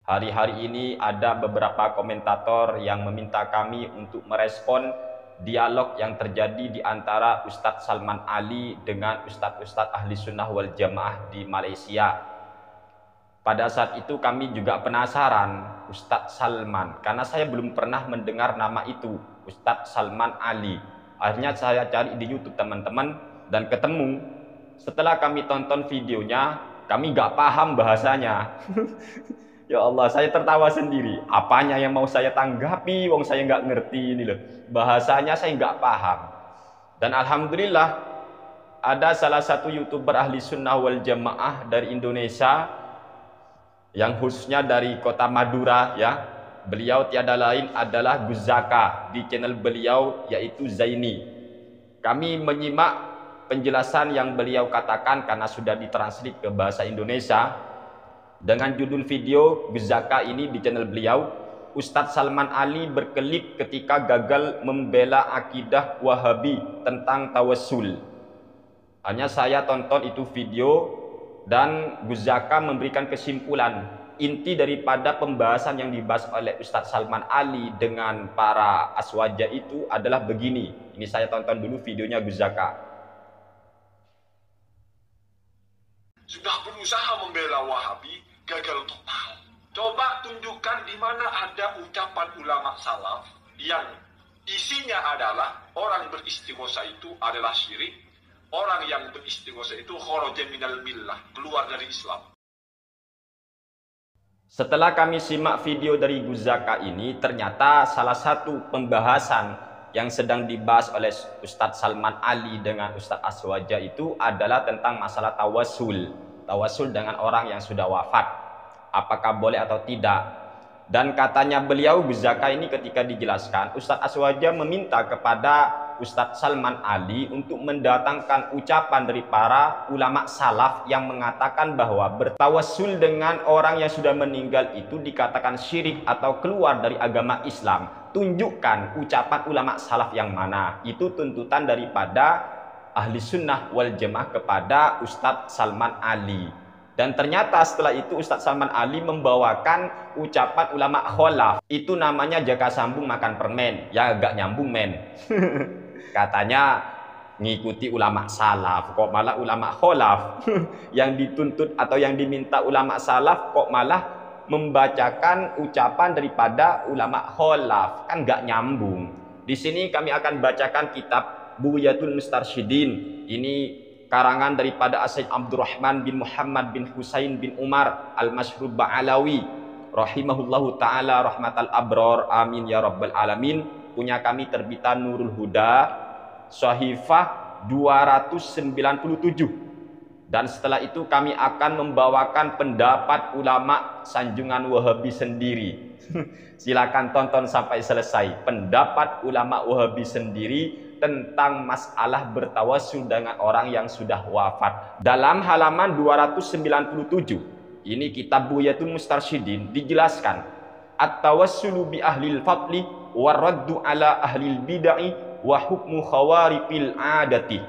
Hari-hari ini ada beberapa komentator yang meminta kami untuk merespon dialog yang terjadi di antara Ustadz Salman Ali dengan Ustadz-Ustadz Ahli Sunnah wal Jamaah di Malaysia. Pada saat itu kami juga penasaran Ustadz Salman, karena saya belum pernah mendengar nama itu, Ustadz Salman Ali. Akhirnya saya cari di YouTube teman-teman dan ketemu. Setelah kami tonton videonya, kami gak paham bahasanya. Ya Allah, saya tertawa sendiri. Apanya yang mau saya tanggapi, wong saya nggak ngerti ini loh. Bahasanya saya nggak paham. Dan alhamdulillah ada salah satu YouTuber ahli sunnah wal jamaah dari Indonesia, yang khususnya dari kota Madura ya. Beliau tiada lain adalah Gus Zaka, di channel beliau yaitu Zaini. Kami menyimak penjelasan yang beliau katakan karena sudah ditranslate ke bahasa Indonesia. Dengan judul video Gus Zaka ini di channel beliau, Ustadz Salman Ali berkelip ketika gagal membela akidah Wahabi tentang tawassul. Hanya saya tonton itu video dan Gus Zaka memberikan kesimpulan. Inti daripada pembahasan yang dibahas oleh Ustadz Salman Ali dengan para aswaja itu adalah begini. Ini saya tonton dulu videonya Gus Zaka. Sudah berusaha membela Wahabi, gagal total. Coba tunjukkan di mana ada ucapan ulama salaf yang isinya adalah orang beristighosa itu adalah syirik, orang yang beristighosa itu kharaja minal millah, keluar dari Islam. Setelah kami simak video dari Gus Zaka ini, ternyata salah satu pembahasan yang sedang dibahas oleh Ustadz Salman Ali dengan Ustadz Aswaja itu adalah tentang masalah tawassul. Tawassul dengan orang yang sudah wafat, apakah boleh atau tidak. Dan katanya beliau Gus Zaka ini ketika dijelaskan, Ustadz Aswaja meminta kepada Ustadz Salman Ali untuk mendatangkan ucapan dari para ulama salaf yang mengatakan bahwa bertawassul dengan orang yang sudah meninggal itu dikatakan syirik atau keluar dari agama Islam. Tunjukkan ucapan ulama salaf yang mana. Itu tuntutan daripada Ahli Sunnah wal Jamaah kepada Ustadz Salman Ali. Dan ternyata setelah itu Ustadz Salman Ali membawakan ucapan ulama kholaf. Itu namanya jaga sambung makan permen. Ya agak nyambung men. Katanya ngikuti ulama salaf, kok malah ulama kholaf. Yang dituntut atau yang diminta ulama salaf kok malah membacakan ucapan daripada ulama kholaf. Kan gak nyambung. Di sini kami akan bacakan kitab Bughyatul Mustarsyidin. Ini karangan daripada Asy Abdurrahman bin Muhammad bin Husain bin Umar Al-Masyhur Ba'alawi rahimahullahu taala rahmatal abror amin ya rabbal alamin. Punya kami terbitan Nurul Huda Shahifah 297. Dan setelah itu kami akan membawakan pendapat ulama sanjungan Wahabi sendiri. Silakan tonton sampai selesai pendapat ulama Wahabi sendiri tentang masalah bertawassul dengan orang yang sudah wafat. Dalam halaman 297 ini kitab Bughyatul Mustarsyidin dijelaskan at-tawassulu bi ahlil fadli waraddu ala ahlil bid'ah wa hukmu khawariqil adati.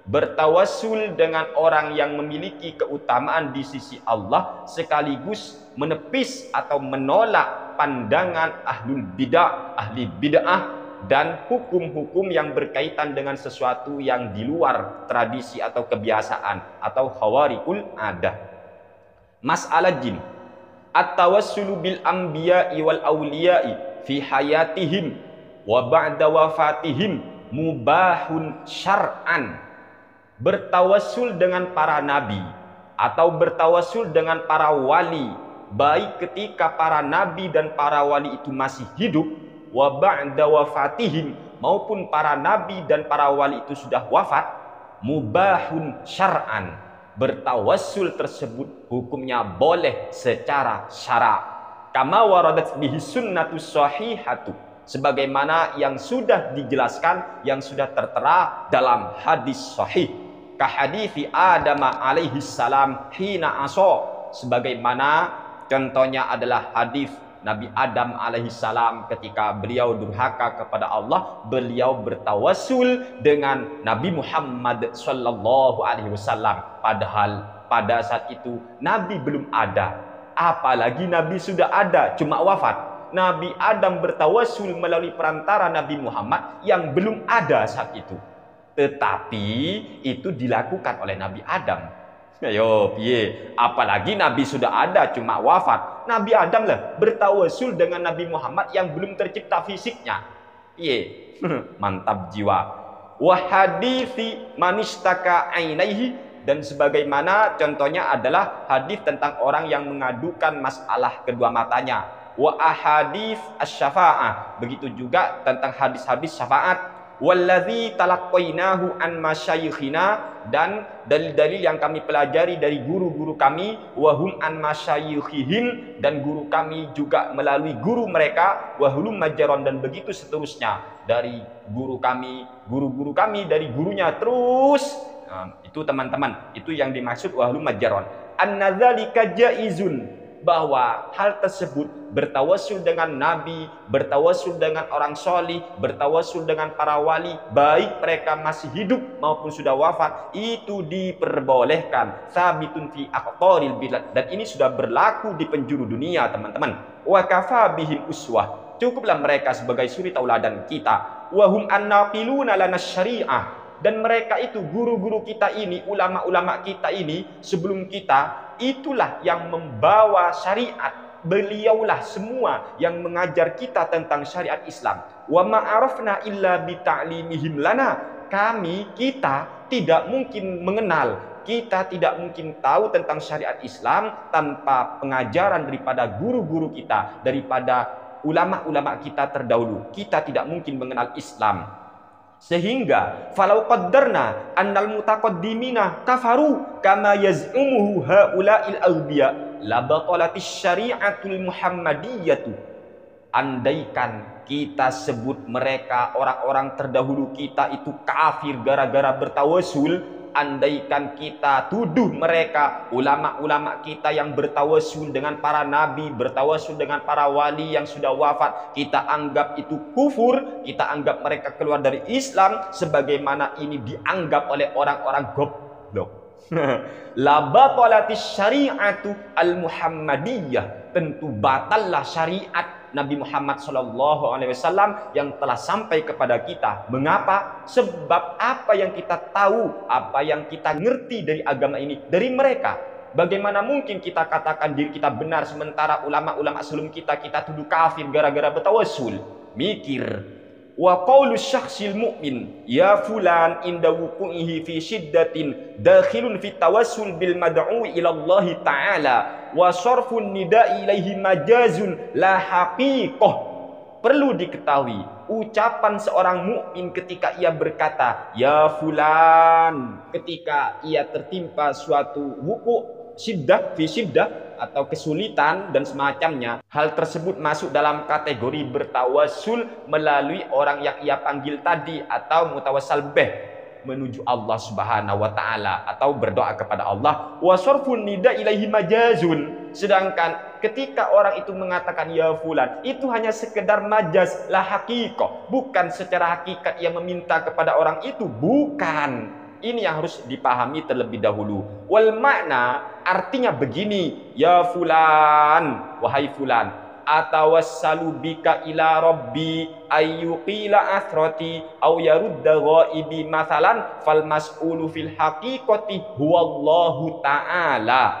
Bertawassul dengan orang yang memiliki keutamaan di sisi Allah sekaligus menepis atau menolak pandangan ahlul bid'ah, ahli bid'ah, dan hukum-hukum yang berkaitan dengan sesuatu yang di luar tradisi atau kebiasaan atau khawariqul adah. Mas'alah jin. At-tawassulu bil anbiya'i wal awliya'i fi hayatihim wa ba'da wafatihim mubahun syar'an. Bertawassul dengan para nabi atau bertawassul dengan para wali, baik ketika para nabi dan para wali itu masih hidup, wa ba'da wafatihim, maupun para nabi dan para wali itu sudah wafat, mubahun syar'an. Bertawassul tersebut hukumnya boleh secara syara. Kama waradat bihi sunnatus sahihatu, sebagaimana yang sudah dijelaskan, yang sudah tertera dalam hadis sahih. Ka hadithi Adam alaihi salam hina aso, sebagaimana contohnya adalah hadis Nabi Adam alaihissalam ketika beliau durhaka kepada Allah, beliau bertawassul dengan Nabi Muhammad sallallahu alaihi wasallam. Padahal pada saat itu Nabi belum ada. Apalagi Nabi sudah ada, cuma wafat. Nabi Adam bertawassul melalui perantara Nabi Muhammad yang belum ada saat itu. Tetapi itu dilakukan oleh Nabi Adam. Ayo, piye? Apalagi Nabi sudah ada, cuma wafat. Nabi Adam lah bertawassul dengan Nabi Muhammad yang belum tercipta fisiknya. Piye? Mantap jiwa. Wa hadithi manistaka ainaihi, dan sebagaimana contohnya adalah hadis tentang orang yang mengadukan masalah kedua matanya. Wa ahadits asy-syafa'ah, begitu juga tentang hadis-hadis syafaat. Wallazi talaqqainahu an masyayikhina, dan dalil-dalil yang kami pelajari dari guru-guru kami. Wahum an masyayikhihim, dan guru kami juga melalui guru mereka. Wahulum majaron, dan begitu seterusnya dari guru kami, guru-guru kami dari gurunya terus. Nah, itu teman-teman, itu yang dimaksud wahulum majaron. An-nadzalika jaizun, bahwa hal tersebut bertawassul dengan Nabi, bertawassul dengan orang solih, bertawassul dengan para wali, baik mereka masih hidup maupun sudah wafat, itu diperbolehkan. Sabitun fi aqtaril bilad, dan ini sudah berlaku di penjuru dunia, teman-teman. Wa kafa bihim uswah, cukuplah mereka sebagai suri tauladan kita. Wahum annaqiluna lana syari'ah, dan mereka itu guru-guru kita ini, ulama-ulama kita ini sebelum kita, itulah yang membawa syariat. Beliaulah semua yang mengajar kita tentang syariat Islam. Wa ma'arafna illa bita'limihim lana, kita tidak mungkin mengenal, kita tidak mungkin tahu tentang syariat Islam tanpa pengajaran daripada guru-guru kita, daripada ulama-ulama kita terdahulu. Kita tidak mungkin mengenal Islam. Sehingga falau qaddarna annal mutaqaddimina kafaru kama yaz'umuhu haula'il awbiya la batalatis syari'atul muhammadiyatu. Andaikan kita sebut mereka orang-orang terdahulu kita itu kafir gara-gara bertawassul, andaikan kita tuduh mereka ulama-ulama kita yang bertawassul dengan para nabi, bertawassul dengan para wali yang sudah wafat, kita anggap itu kufur, kita anggap mereka keluar dari Islam, sebagaimana ini dianggap oleh orang-orang goblok. La batalatis syari'atu al-muhammadiyah, tentu batallah syariat Nabi Muhammad SAW yang telah sampai kepada kita. Mengapa? Sebab apa yang kita tahu, apa yang kita ngerti dari agama ini dari mereka. Bagaimana mungkin kita katakan diri kita benar sementara ulama-ulama sebelum kita tuduh kafir gara-gara bertawassul? Mikir. Wa qaulu syakhsil mu'min ya fulan inda wuqu'ihi fi syiddatin dakhilun fi tawassul bil mad'u ila Allah ta'ala wa sarfun nida'i ilaihi majazun la haqiqah. Perlu diketahui, ucapan seorang mukmin ketika ia berkata ya fulan, ketika ia tertimpa suatu wuku' syiddah fi syiddah atau kesulitan dan semacamnya, hal tersebut masuk dalam kategori bertawassul melalui orang yang ia panggil tadi, atau mutawassal bih, menuju Allah Subhanahu wa taala, atau berdoa kepada Allah. Wa sarfun nida ilaihi majazun, sedangkan ketika orang itu mengatakan ya fulan, itu hanya sekedar majaz, la haqiqah, bukan secara hakikat ia meminta kepada orang itu, bukan. Ini yang harus dipahami terlebih dahulu. Wal makna, artinya begini, ya fulan, wahai fulan, atawassalu bika ila rabbi ayyuqila athrati au yarudda ghaibi mathalan fal mas'ulu fil haqiqati huwallahu ta'ala.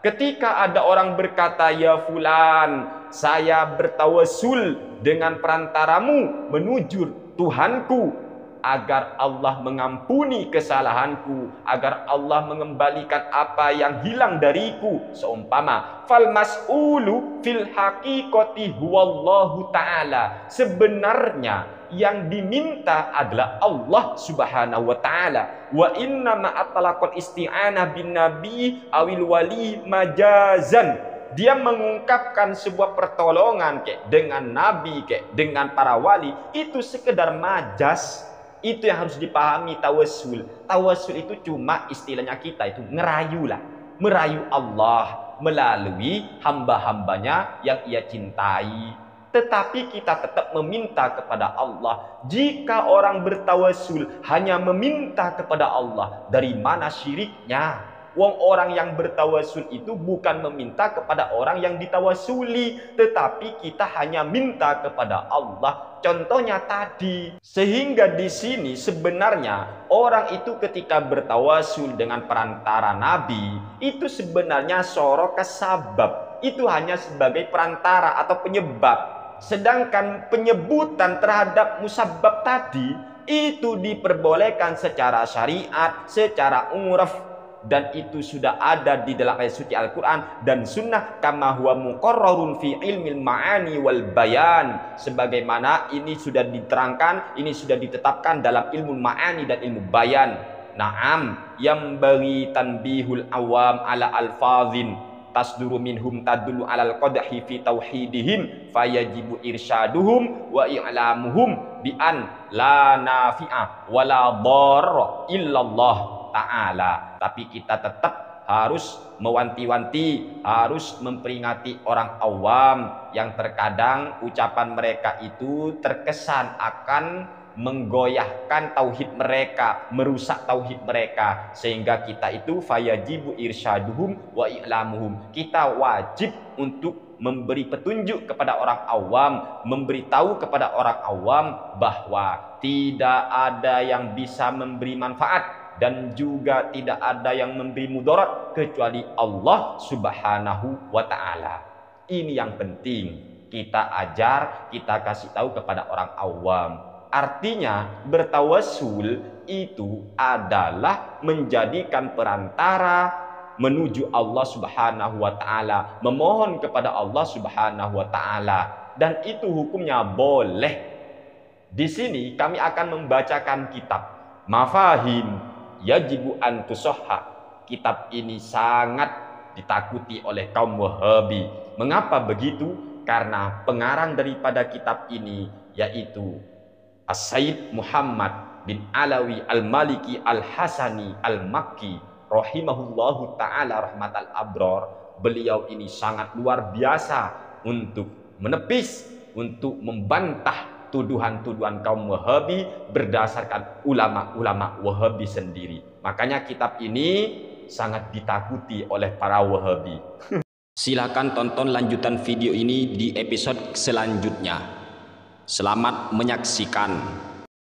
Ketika ada orang berkata ya fulan, saya bertawassul dengan perantaramu menuju Tuhanku agar Allah mengampuni kesalahanku, agar Allah mengembalikan apa yang hilang dariku, seumpama fal mas'ulu fil haqiqati huwallahu ta'ala, sebenarnya yang diminta adalah Allah Subhanahu wa ta'ala. Wa inna ma atlaqal isti'anah bin nabi awil wali majazan, dia mengungkapkan sebuah pertolongan dengan nabi, dengan para wali, itu sekedar majaz. Itu yang harus dipahami tawassul. Tawassul itu cuma istilahnya kita itu ngerayu lah, merayu Allah melalui hamba-hambanya yang ia cintai. Tetapi kita tetap meminta kepada Allah. Jika orang bertawassul hanya meminta kepada Allah, dari mana syiriknya? Wong orang yang bertawasul itu bukan meminta kepada orang yang ditawasuli, tetapi kita hanya minta kepada Allah. Contohnya tadi. Sehingga di sini sebenarnya orang itu ketika bertawasul dengan perantara Nabi, itu sebenarnya sorok kesabab. Itu hanya sebagai perantara atau penyebab. Sedangkan penyebutan terhadap musabab tadi itu diperbolehkan secara syariat, secara uraf, dan itu sudah ada di dalam ayat suci Al-Quran dan sunnah, kama huwa muqarrarun fi ilmil ma'ani wal bayan, sebagaimana ini sudah diterangkan, ini sudah ditetapkan dalam ilmu ma'ani dan ilmu bayan. Naam, yang bagi tanbihul awam ala alfazin tasduru minhum tadullu alal qadhi fi tauhidihim fayajibu irsyaduhum wa i'lamuhum bi an la nafi'a wa la dharra illallah ta'ala. Tapi kita tetap harus mewanti-wanti, harus memperingati orang awam yang terkadang ucapan mereka itu terkesan akan menggoyahkan tauhid mereka, merusak tauhid mereka, sehingga kita itu fayajibu irsyaduhum wa i'lamuhum. Kita wajib untuk memberi petunjuk kepada orang awam, memberitahu kepada orang awam bahwa tidak ada yang bisa memberi manfaat dan juga tidak ada yang memberi mudarat kecuali Allah Subhanahu wa ta'ala. Ini yang penting kita ajar, kita kasih tahu kepada orang awam. Artinya bertawassul itu adalah menjadikan perantara menuju Allah Subhanahu wa ta'ala, memohon kepada Allah Subhanahu wa ta'ala, dan itu hukumnya boleh. Di sini kami akan membacakan kitab Mafahim Yajibu an Tusohha. Kitab ini sangat ditakuti oleh kaum Wahabi. Mengapa begitu? Karena pengarang daripada kitab ini yaitu As-Sayyid Muhammad bin Alawi Al-Maliki Al-Hasani Al-Makki rahimahullahu ta'ala rahmatal abrar. Beliau ini sangat luar biasa untuk menepis, untuk membantah tuduhan-tuduhan kaum Wahabi berdasarkan ulama-ulama Wahabi sendiri. Makanya kitab ini sangat ditakuti oleh para Wahabi. Silakan tonton lanjutan video ini di episode selanjutnya. Selamat menyaksikan.